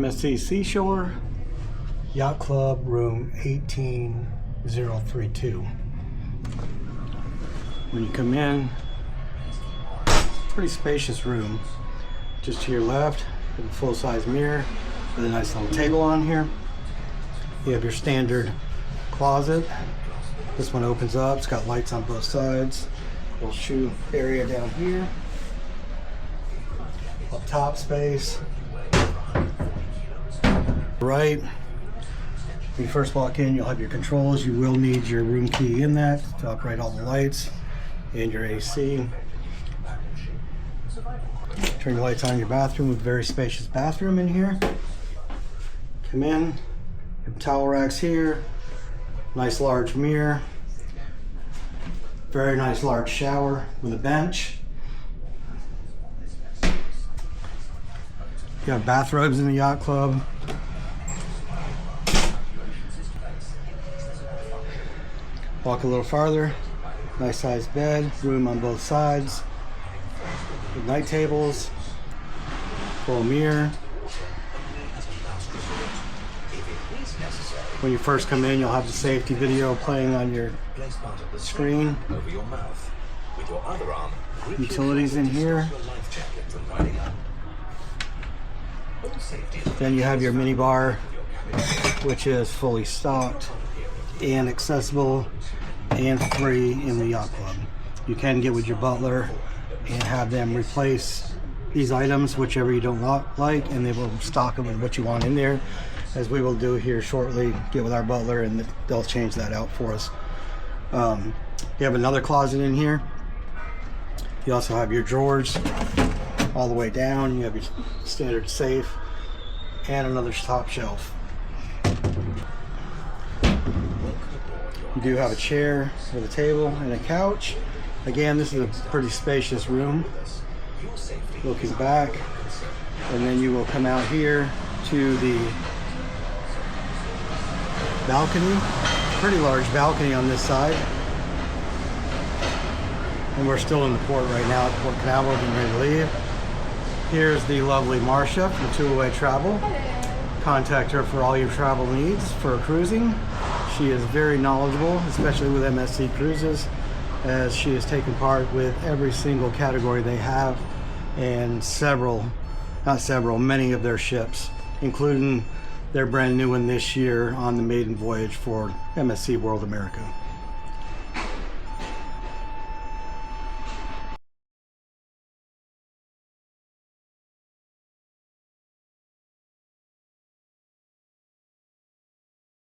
MSC Seashore, Yacht Club, room 18032. When you come in, pretty spacious room. Just to your left, a full-size mirror with a nice little table on here. You have your standard closet. This one opens up, it's got lights on both sides. Little shoe area down here. Up top space. Right. When you first walk in, you'll have your controls. You will need your room key in that to operate all the lights and your AC. Turn your lights on in your bathroom with a very spacious bathroom in here. Come in, you have towel racks here, nice large mirror, very nice large shower with a bench. You have bathrobes in the Yacht Club. Walk a little farther, nice sized bed, room on both sides, with night tables, full mirror. When you first come in, you'll have the safety video playing on your screen. Utilities in here. Then you have your mini bar, which is fully stocked and accessible and free in the Yacht Club. You can get with your butler and have them replace these items, whichever you don't like, and they will stock them with what you want in there, as we will do here shortly. Get with our butler and they'll change that out for us. You have another closet in here. You also have your drawers all the way down. You have your standard safe and another top shelf. You do have a chair with a table and a couch. Again, this is a pretty spacious room. Looking back, and then you will come out here to the balcony. Pretty large balcony on this side. And we're still in the port right now at Port Canaveral, getting ready to leave. Here's the lovely Marcia from Two-Away Travel. Contact her for all your travel needs for cruising. She is very knowledgeable, especially with MSC Cruises, as she has taken part with every single category they have, and many of their ships, including their brand new one this year on the maiden voyage for MSC World America.